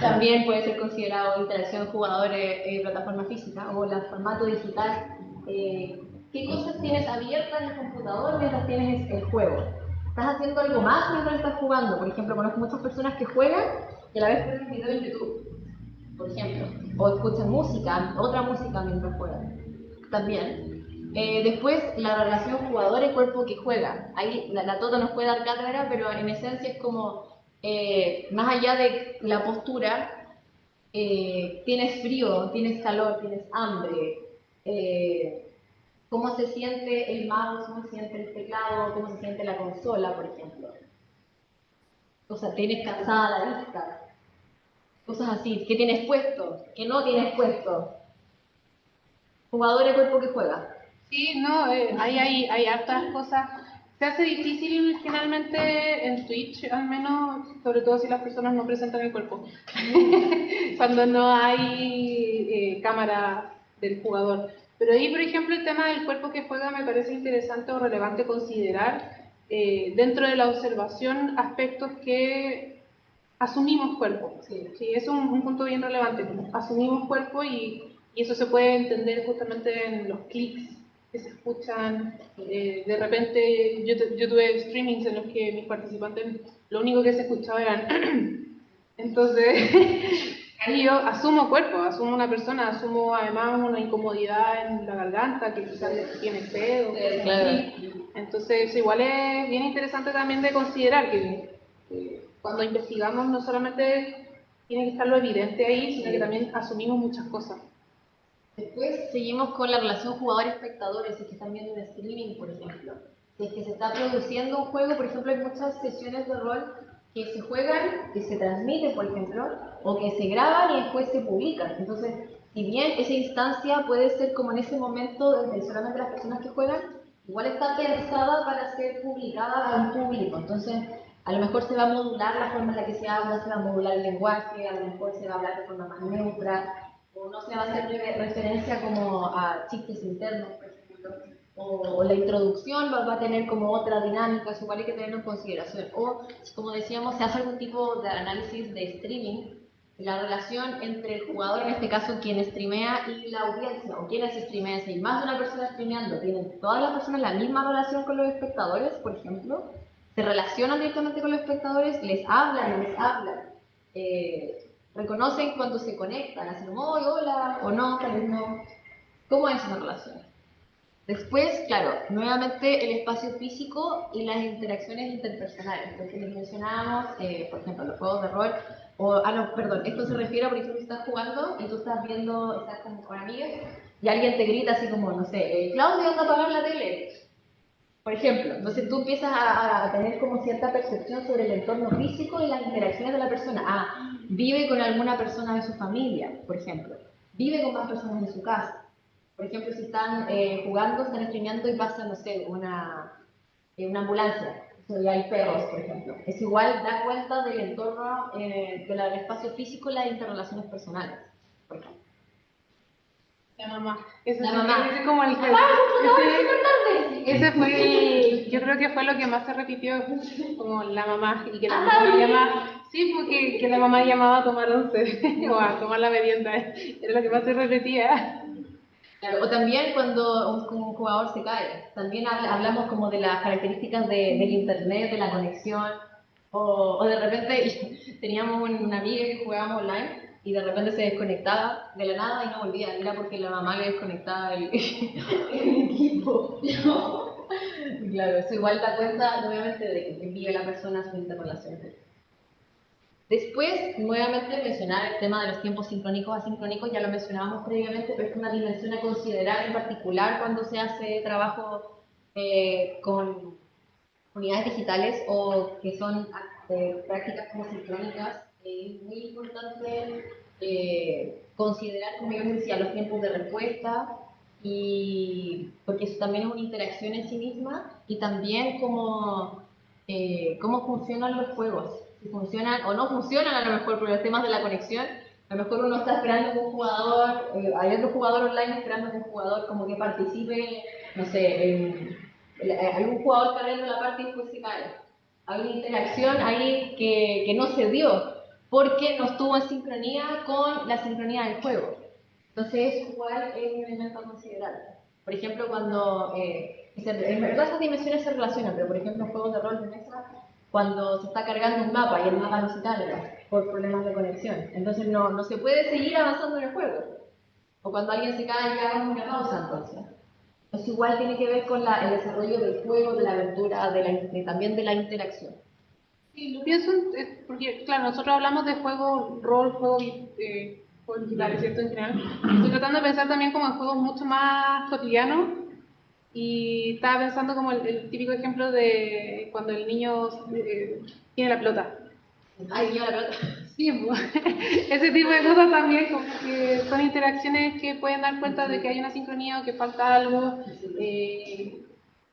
También puede ser considerado interacción jugadores plataforma física o el formato digital. ¿Qué cosas tienes abiertas en el computador mientras tienes el juego? ¿Estás haciendo algo más mientras estás jugando? Por ejemplo, conozco muchas personas que juegan y a la vez ponen video en YouTube, por ejemplo, o escuchan música, otra música mientras juegan. También. Después, la relación jugador-cuerpo que juega. Ahí la Toto nos puede dar cátedra, pero en esencia es como, más allá de la postura, tienes frío, tienes calor, tienes hambre, cómo se siente el mouse, cómo se siente el teclado, cómo se siente la consola, por ejemplo. O sea, tienes cansada la vista, cosas así. ¿Qué tienes puesto? ¿Qué no tienes puesto? Jugador de cuerpo que juega. Sí, no, hay hartas cosas. Se hace difícil finalmente en Twitch, al menos, sobre todo si las personas no presentan el cuerpo, cuando no hay cámara del jugador. Pero ahí, por ejemplo, el tema del cuerpo que juega me parece interesante o relevante considerar dentro de la observación aspectos que asumimos cuerpo. Sí, es un punto bien relevante. Asumimos cuerpo y eso se puede entender justamente en los clics que se escuchan. De repente, yo tuve streamings en los que mis participantes lo único que se escuchaba eran. Entonces, ahí yo asumo cuerpo, asumo una persona, asumo además una incomodidad en la garganta que quizás tiene pedo. Claro. Entonces, igual es bien interesante también de considerar que cuando investigamos no solamente tiene que estar lo evidente ahí, sino que también asumimos muchas cosas. Después seguimos con la relación jugador-espectadores, si es que están viendo un streaming, por ejemplo. Si es que se está produciendo un juego, por ejemplo, hay muchas sesiones de rol que se juegan, que se transmiten, por ejemplo, o que se graban y después se publican. Entonces, si bien esa instancia puede ser como en ese momento de solamente las personas que juegan, igual está pensada para ser publicada a un público. Entonces, a lo mejor se va a modular la forma en la que se habla, se va a modular el lenguaje, a lo mejor se va a hablar de forma más neutra, o no se va a hacer referencia como a chistes internos, por ejemplo, o la introducción va a tener como otra dinámica, eso igual hay que tenerlo en consideración. O, como decíamos, se hace algún tipo de análisis de streaming, la relación entre el jugador, en este caso quien streamea, y la audiencia, o quienes streamean. Si hay más de una persona streameando, ¿tienen todas las personas la misma relación con los espectadores, por ejemplo? ¿Se relacionan directamente con los espectadores? ¿Les hablan, no les hablan? ¿Reconocen cuando se conectan? ¿Hacen como, hola, o no, tal vez no? ¿Cómo es una relación? Después, claro, nuevamente el espacio físico y las interacciones interpersonales, lo que les mencionábamos, por ejemplo, los juegos de rol, no, perdón, esto se refiere a, por ejemplo, si estás jugando y tú estás viendo, estás con amigas y alguien te grita así como, no sé, Claudia, anda a apagar la tele. Por ejemplo, entonces tú empiezas a tener como cierta percepción sobre el entorno físico y las interacciones de la persona. Vive con alguna persona de su familia, por ejemplo. Vive con más personas en su casa. Por ejemplo, si están jugando, están streameando y pasa, no sé, una ambulancia. Y hay perros, por ejemplo. Es igual, da cuenta del entorno, del espacio físico y las interrelaciones personales, por ejemplo. La mamá. Ese La mamá. Ese como el que, ese fue yo creo que fue lo que más se repitió, como la mamá, y que la mamá llamaba, sí, porque que la mamá llamaba a tomar once, o a tomar la merienda, era lo que más se repetía. Claro, o también cuando un jugador se cae, también hablamos como de las características del internet, de la conexión, o de repente teníamos una amiga que jugábamos online y de repente se desconectaba de la nada y no volvía, era porque la mamá le desconectaba el equipo. Claro, eso igual da cuenta, obviamente, de que vive la persona su interrelación. Después, nuevamente, mencionar el tema de los tiempos sincrónicos, asincrónicos, ya lo mencionábamos previamente, pero es una dimensión a considerar en particular cuando se hace trabajo con unidades digitales o que son prácticas como sincrónicas. Es muy importante considerar, como yo decía, los tiempos de respuesta, y porque eso también es una interacción en sí misma, y también cómo funcionan los juegos, si funcionan o no funcionan a lo mejor por los temas de la conexión. A lo mejor uno está esperando que un jugador, hay otro jugador online esperando que un jugador como que participe, no sé, algún jugador cargando la parte y después se cae. Hay una interacción ahí que no se dio porque no estuvo en sincronía con la sincronía del juego. Entonces, igual es un elemento a considerar. Por ejemplo, cuando, en verdad esas dimensiones se relacionan, pero por ejemplo en juegos de rol de mesa, cuando se está cargando un mapa y el mapa no se carga por problemas de conexión, entonces no se puede seguir avanzando en el juego. O cuando alguien se cae y hagamos una pausa entonces. Entonces igual tiene que ver con el desarrollo del juego, de la aventura, también de la interacción. Sí, lo pienso porque, claro, nosotros hablamos de juegos rol, juegos digitales, ¿cierto? En general. Estoy tratando de pensar también como en juegos mucho más cotidianos, y estaba pensando como el típico ejemplo de cuando el niño tiene la pelota. Ay, yo la pelota. Sí, pues, ese tipo de cosas también, como que son interacciones que pueden dar cuenta de que hay una sincronía o que falta algo.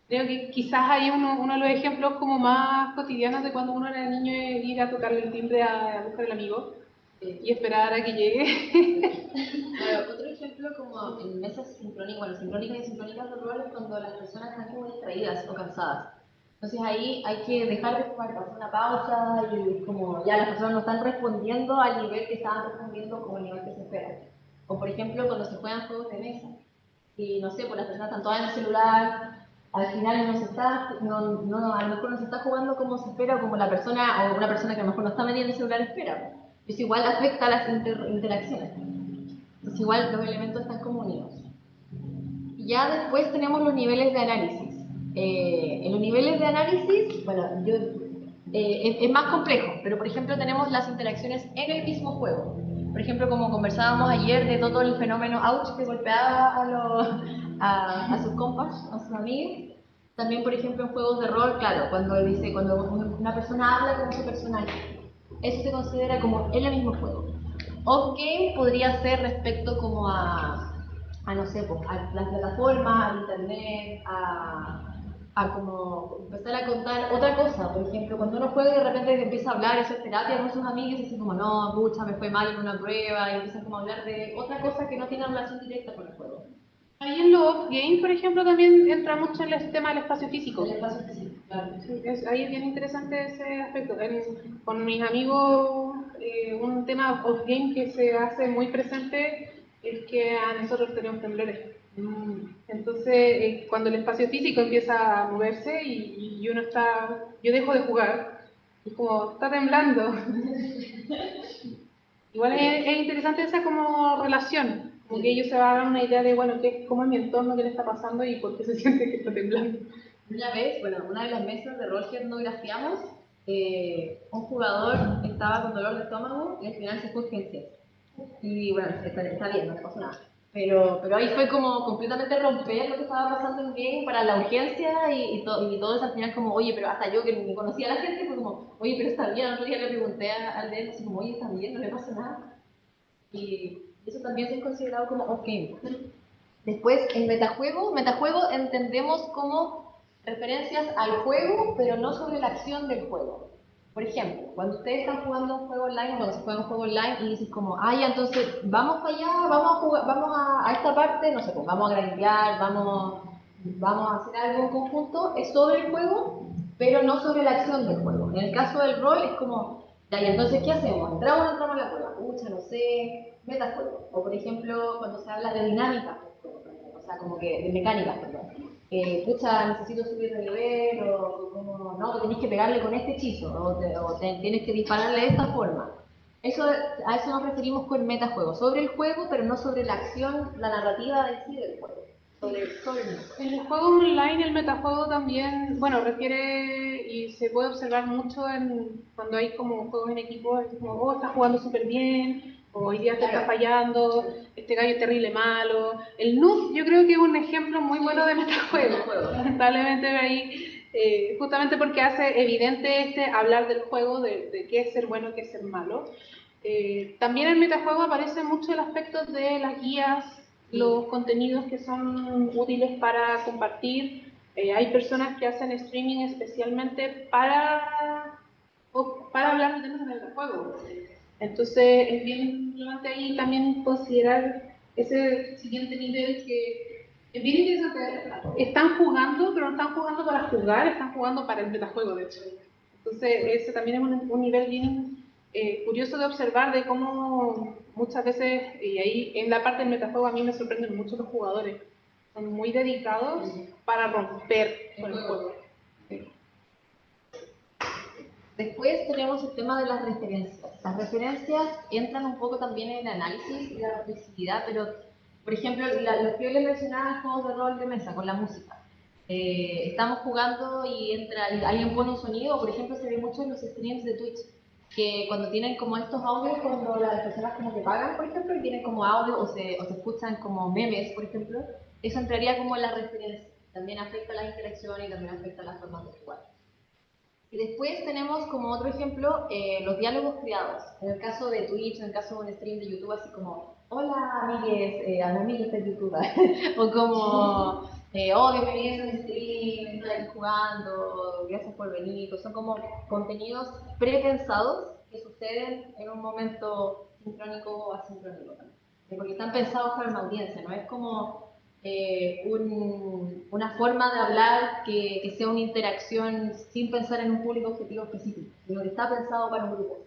Creo que quizás hay uno de los ejemplos como más cotidianos de cuando uno era niño, es ir a tocarle el timbre a buscar el amigo y esperar a que llegue. Claro, otro ejemplo como en mesas sincrónicas, bueno, sincrónicas y sincrónicas de rol es cuando las personas están como distraídas o cansadas. Entonces ahí hay que dejar de jugar, hacer una pausa, y como ya las personas no están respondiendo al nivel que estaban respondiendo como el nivel que se espera. O por ejemplo cuando se juegan juegos de mesa y no sé, pues las personas están todas en el celular, al final a lo mejor no se está jugando como se espera o como la persona, o una persona que a lo mejor no está metida en el celular espera. Eso igual afecta a las interacciones. Entonces igual los elementos están como unidos. Y ya después tenemos los niveles de análisis. En los niveles de análisis, bueno, es más complejo, pero por ejemplo tenemos las interacciones en el mismo juego. Por ejemplo, como conversábamos ayer de todo el fenómeno ouch que golpeaba a sus compas, a sus amigos. También, por ejemplo, en juegos de rol, claro, cuando una persona habla con su personaje, eso se considera como en el mismo juego. Off-game podría ser respecto como no sé, pues, a las plataformas, al internet, a como empezar a contar otra cosa. Por ejemplo, cuando uno juega y de repente empieza a hablar, hacer terapia con sus amigos y dice como, no, pucha, me fue mal en una prueba, y empiezan como a hablar de otra cosa que no tiene relación directa con el juego. Ahí en los off-game, por ejemplo, también entra mucho el tema del espacio físico. El espacio físico, claro. Sí, ahí es bien interesante ese aspecto. Con mis amigos, un tema off-game que se hace muy presente es que a nosotros tenemos temblores. Entonces, cuando el espacio físico empieza a moverse y yo dejo de jugar, es como, está temblando. Igual es interesante esa como relación, como que ellos se van a dar una idea de, bueno, cómo es mi entorno, qué le está pasando y por qué se siente que está temblando. Una vez, bueno, una de las mesas de rol que etnografiamos, un jugador estaba con dolor de estómago y al final se fue a urgencias. Y bueno, está bien, no le pasó nada. Pero ahí fue como completamente romper lo que estaba pasando en bien para la urgencia, y todo eso al final como, oye, pero hasta yo que ni conocía a la gente fue como, oye, pero está bien. Otro día le pregunté al de él, así como, oye, está bien, no le pasa nada. Y eso también se ha considerado como ok. Después, el metajuego entendemos como referencias al juego, pero no sobre la acción del juego. Por ejemplo, cuando ustedes están jugando un juego online, cuando se juega un juego online y dices como, entonces vamos para allá, vamos a jugar, vamos a esta parte, no sé, pues vamos a grindear, vamos a hacer algo en conjunto, es sobre el juego, pero no sobre la acción del juego. En el caso del rol es como, ya, y entonces, ¿qué hacemos? ¿Entramos o no entramos a la prueba? Pucha, no sé, metajuego. O por ejemplo, cuando se habla de dinámica, o sea, como que de mecánica, perdón. Pucha, necesito subir de nivel, o como, no, tenés que pegarle con este hechizo, tienes que dispararle de esta forma. A eso nos referimos con metajuego, sobre el juego, pero no sobre la acción, la narrativa de sí del juego. sobre el mundo. El juego online, el metajuego también, bueno, requiere y se puede observar mucho cuando hay como juegos en equipo, es como, oh, estás jugando súper bien, o hoy día te está fallando, este gallo es terrible malo. El noob yo creo que es un ejemplo muy bueno de metajuego, lamentablemente ahí, justamente porque hace evidente hablar del juego, de qué es ser bueno, qué es ser malo. También en el metajuego aparece mucho el aspecto de las guías, los contenidos que son útiles para compartir. Hay personas que hacen streaming especialmente para hablar de temas en el juego. Entonces es bien relevante ahí también considerar ese siguiente nivel que es bien interesante. Están jugando, pero no están jugando para jugar, están jugando para el metajuego, de hecho. Entonces ese también es un nivel bien curioso de observar de cómo muchas veces, y ahí en la parte del metajuego a mí me sorprenden mucho los jugadores, son muy dedicados para romper con el juego. Sí. Después tenemos el tema de las referencias. Las referencias entran un poco también en el análisis y la reflexividad, pero, por ejemplo, los que yo les mencionaba, juegos de rol de mesa, con la música. Estamos jugando y entra y alguien pone un sonido, por ejemplo, se ve mucho en los streams de Twitch, que cuando tienen como estos audios, cuando las personas como que pagan, por ejemplo, y tienen como audio o se escuchan como memes, por ejemplo, eso entraría como en la referencia. También afecta la interacción y también afecta las formas de jugar. Y después tenemos como otro ejemplo los diálogos creados. En el caso de Twitch, en el caso de un stream de YouTube, así como, hola amigues, amigues de YouTube, o como, oh, bienvenidos a un stream, estoy aquí jugando, gracias por venir. Son como contenidos prepensados que suceden en un momento sincrónico o asincrónico también. Porque están pensados para una audiencia, no es como una forma de hablar que sea una interacción sin pensar en un público objetivo específico, sino que está pensado para un grupo.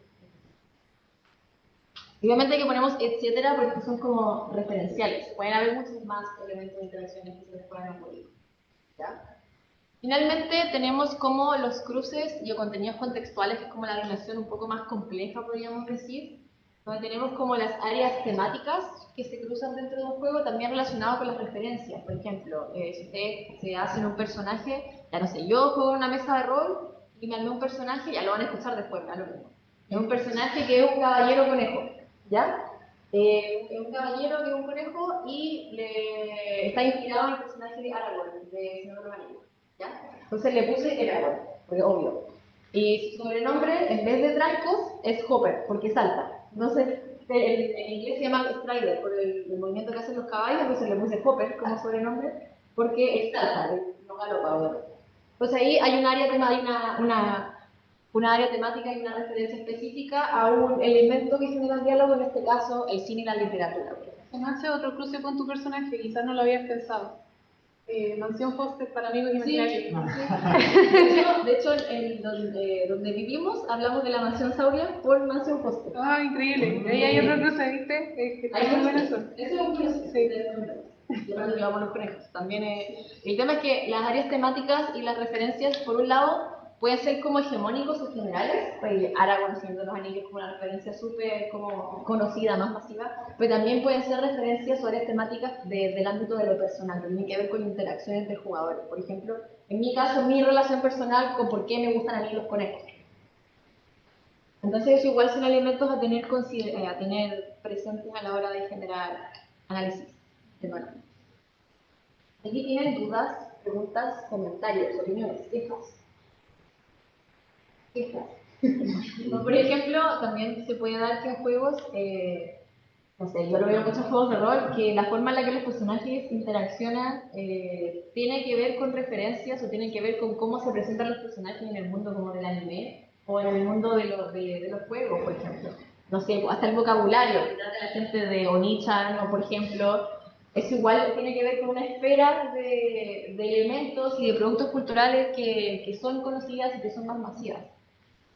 Obviamente que ponemos etcétera porque son como referenciales. Pueden haber muchos más elementos de interacciones que se les puedan ocurrir. ¿Ya? Finalmente tenemos como los cruces y contenidos contextuales, que es como la dimensión un poco más compleja, podríamos decir, donde tenemos como las áreas temáticas que se cruzan dentro de un juego, también relacionado con las referencias. Por ejemplo, si usted se hace un personaje, ya no sé, yo juego en una mesa de rol y me armé un personaje, ya lo van a escuchar después, me da lo mismo. Es un personaje que es un caballero conejo, ¿ya? Es un caballero que es un conejo y está inspirado en el personaje de Aragorn, de Señor de los Anillos, ¿ya? Entonces le puse Aragorn, porque obvio. Y su sobrenombre, en vez de Dracos, es Hopper, porque salta. Entonces, en inglés se llama Strider, por el movimiento que hacen los caballos, entonces le puse Hopper como sobrenombre, porque él salta, no galopa, obviamente. Entonces ahí hay un área, hay una área temática y una referencia específica a un elemento que genera el diálogo, en este caso el cine y la literatura. Se me hace otro cruce con tu personaje, quizás no lo habías pensado. Mansión Foster para amigos imaginarios. Sí. De hecho donde vivimos hablamos de la mansión Sauria por Mansión Foster. Ah, increíble. Ahí hay otro cruce, ¿viste? Que está muy bueno eso. Ese es un cruce. Sí. Yo lo llevamos los conejos. También, el tema es que las áreas temáticas y las referencias, por un lado, pueden ser como hegemónicos o generales. Pues Aragorn, Señor de los Anillos, como una referencia súper como conocida, más masiva, pero también pueden ser referencias o áreas temáticas del ámbito de lo personal, que tienen que ver con interacciones entre jugadores. Por ejemplo, en mi caso, mi relación personal con por qué me gustan a mí los conejos. Entonces, eso igual son elementos a tener presentes a la hora de generar análisis temático. Aquí tienen dudas, preguntas, comentarios, opiniones, quejas. Por ejemplo, también se puede dar que en juegos, no sé, yo lo veo en muchos juegos de rol, que la forma en la que los personajes interaccionan tiene que ver con referencias o tiene que ver con cómo se presentan los personajes en el mundo como del anime o en el mundo de los juegos, por ejemplo. No sé, hasta el vocabulario, que trata la gente de Onichan o, por ejemplo, eso igual tiene que ver con una esfera de elementos y de productos culturales que son conocidas y que son más masivas.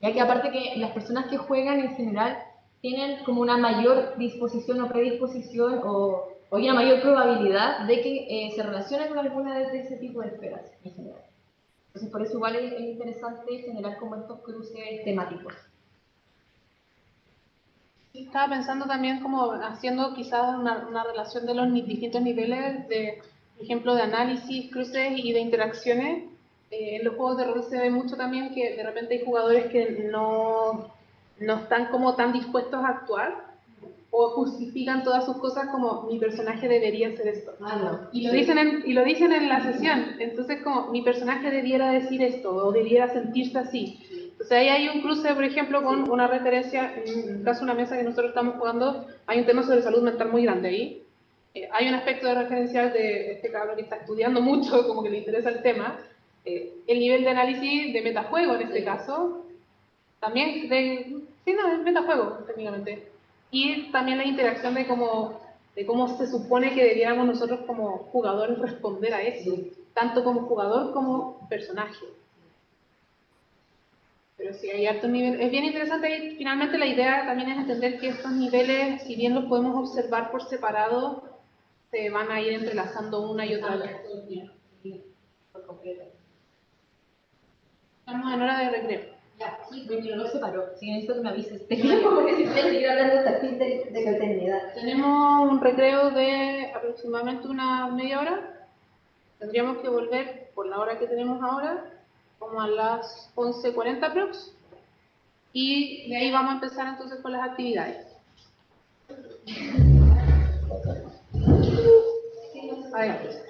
Ya que aparte que las personas que juegan en general tienen como una mayor disposición o predisposición o una mayor probabilidad de que se relacionen con alguna de ese tipo de esferas en general. Entonces por eso igual es interesante generar como estos cruces temáticos. Estaba pensando también como haciendo quizás una relación de los distintos niveles de ejemplo, de análisis, cruces y de interacciones. En los juegos de rol se ve mucho también que de repente hay jugadores que no están como tan dispuestos a actuar o justifican todas sus cosas como mi personaje debería hacer esto. No. Y lo dicen en la sesión. Entonces como mi personaje debiera decir esto o debiera sentirse así. Entonces ahí hay un cruce, por ejemplo, con una referencia, en el caso de una mesa que nosotros estamos jugando, hay un tema sobre salud mental muy grande ahí. Hay un aspecto de referencia de este cabrón que está estudiando mucho, como que le interesa el tema. El nivel de análisis de metajuego en este caso, también sí, no, es metajuego técnicamente. Y también la interacción de cómo se supone que debiéramos nosotros como jugadores responder a eso, tanto como jugador como personaje. Pero sí, hay altos niveles. Es bien interesante y finalmente la idea también es entender que estos niveles, si bien los podemos observar por separado, se van a ir entrelazando una y otra vez. Por completo. Estamos en hora de recreo. Ya, sí, mi reloj se paró. Si necesito que me avises. Porque si voy a seguir hablando hasta el fin de la eternidad. Tenemos un recreo de aproximadamente una media hora. Tendríamos que volver por la hora que tenemos ahora, como a las 11:40 aprox. Y de ahí vamos a empezar entonces con las actividades. Adelante.